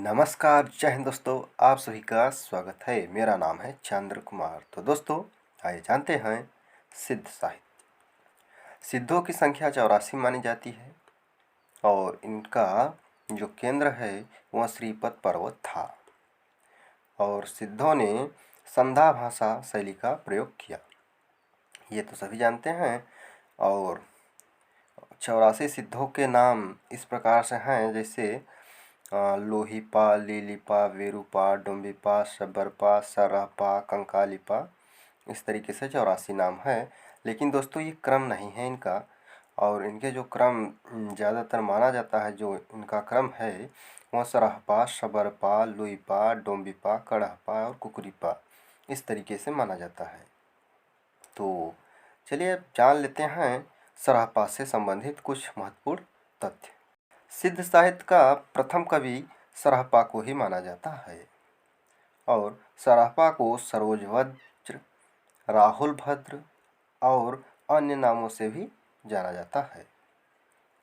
नमस्कार, जय हिंद दोस्तों। आप सभी का स्वागत है। मेरा नाम है चंद्र कुमार। तो दोस्तों, आइए जानते हैं सिद्ध साहित्य। सिद्धों की संख्या 84 मानी जाती है और इनका जो केंद्र है वह श्रीपद पर्वत था। और सिद्धों ने संधा भाषा शैली का प्रयोग किया, ये तो सभी जानते हैं। और 84 सिद्धों के नाम इस प्रकार से हैं, जैसे लोहीपा, लीलीपा, वेरूपा, डोम्बीपा, शब्बरपा, सरहपा, कंकालीपा। इस तरीके से 84 नाम है। लेकिन दोस्तों, ये क्रम नहीं है इनका। और इनके जो क्रम ज़्यादातर माना जाता है, जो इनका क्रम है वह सरहपा, शब्बरपा, लुईपा, डोम्बीपा, कड़हपा और कुकुरीपा, इस तरीके से माना जाता है। तो चलिए अब जान लेते हैं सरहपा से संबंधित कुछ महत्वपूर्ण तथ्य। सिद्ध साहित्य का प्रथम कवि सरहपा को ही माना जाता है और सरहपा को सरोजवज्र, राहुल भद्र और अन्य नामों से भी जाना जाता है।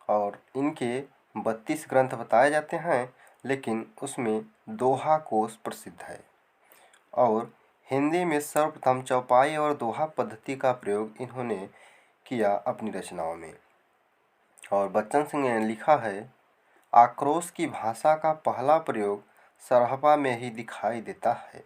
और इनके 32 ग्रंथ बताए जाते हैं, लेकिन उसमें दोहा कोश प्रसिद्ध है। और हिंदी में सर्वप्रथम चौपाई और दोहा पद्धति का प्रयोग इन्होंने किया अपनी रचनाओं में। और बच्चन सिंह ने लिखा है, आक्रोश की भाषा का पहला प्रयोग सरहपा में ही दिखाई देता है।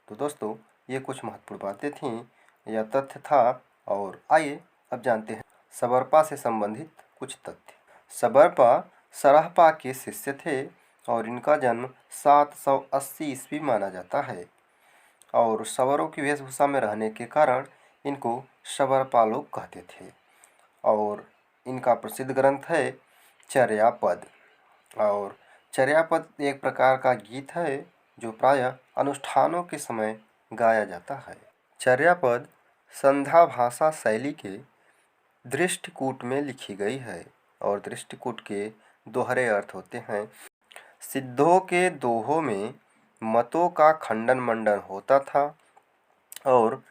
तो दोस्तों, ये कुछ महत्वपूर्ण बातें थीं, यह तथ्य था। और आइए अब जानते हैं सबरपा से संबंधित कुछ तथ्य। सबरपा सरहपा के शिष्य थे और इनका जन्म 780 ईस्वी माना जाता है। और सवरों की वेशभूषा में रहने के कारण इनको सबरपा लोग कहते थे। और इनका प्रसिद्ध ग्रंथ है चर्यापद। और चर्यापद एक प्रकार का गीत है जो प्रायः अनुष्ठानों के समय गाया जाता है। चर्यापद संध्या भाषा शैली के दृष्टिकूट में लिखी गई है और दृष्टिकूट के दोहरे अर्थ होते हैं। सिद्धों के दोहों में मतों का खंडन मंडन होता था और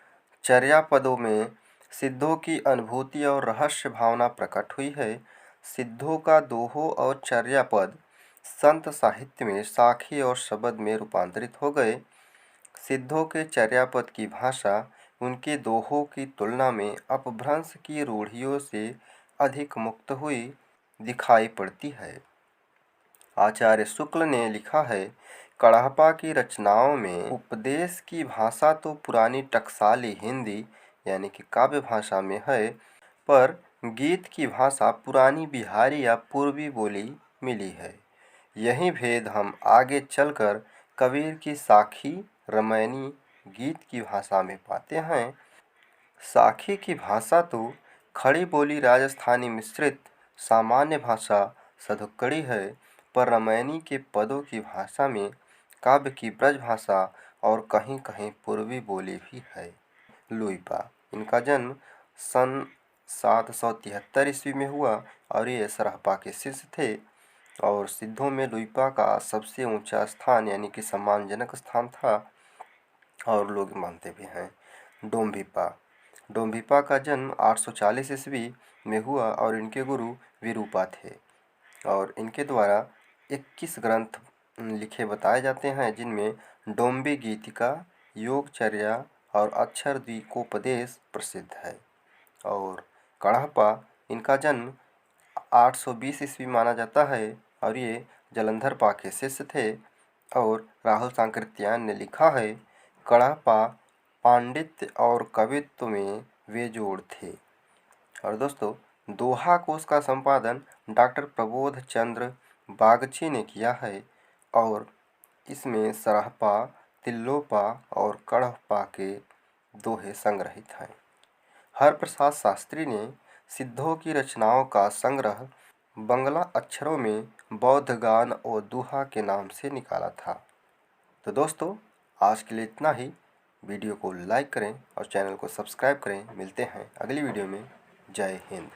चर्यापदों में सिद्धों की अनुभूति और रहस्य भावना प्रकट हुई है। सिद्धों का दोहो और चर्यापद संत साहित्य में साखी और शब्द में रूपांतरित हो गए। सिद्धों के चर्यापद की भाषा उनके दोहों की तुलना में अपभ्रंश की रूढ़ियों से अधिक मुक्त हुई दिखाई पड़ती है। आचार्य शुक्ल ने लिखा है, कड़हपा की रचनाओं में उपदेश की भाषा तो पुरानी टकसाली हिंदी यानी कि काव्य भाषा में है, पर गीत की भाषा पुरानी बिहारी या पूर्वी बोली मिली है। यही भेद हम आगे चलकर कबीर की साखी रामायणी गीत की भाषा में पाते हैं। साखी की भाषा तो खड़ी बोली राजस्थानी मिश्रित सामान्य भाषा सधुक्कड़ी है, पर रामायणी के पदों की भाषा में काव्य की ब्रज भाषा और कहीं कहीं पूर्वी बोली भी है। लुईपा, इनका जन्म सन 773 ईस्वी में हुआ और ये सरहपा के शिष्य थे। और सिद्धों में लुईपा का सबसे ऊंचा स्थान यानी कि सम्मानजनक स्थान था और लोग मानते भी हैं। डोम्बीपा का जन्म 840 ईस्वी में हुआ और इनके गुरु विरूपा थे। और इनके द्वारा 21 ग्रंथ लिखे बताए जाते हैं, जिनमें डोम्बी गीतिका, योगचर्या और अक्षर द्विकोपदेश प्रसिद्ध है। और कड़हपा, इनका जन्म 820 ईस्वी माना जाता है और ये जलंधर पा के शिष्य थे। और राहुल सांकृत्यायन ने लिखा है, कड़हपा पांडित्य और कवित्व में वे जोड़ थे। और दोस्तों, दोहा कोश का संपादन डॉक्टर प्रबोध चंद्र बागची ने किया है और इसमें सरहपा, तिल्लोपा और कड़हपा के दोहे संग्रहित हैं। हरप्रसाद शास्त्री ने सिद्धों की रचनाओं का संग्रह बंगला अक्षरों में बौद्ध गान और दुहा के नाम से निकाला था। तो दोस्तों, आज के लिए इतना ही। वीडियो को लाइक करें और चैनल को सब्सक्राइब करें। मिलते हैं अगली वीडियो में। जय हिंद।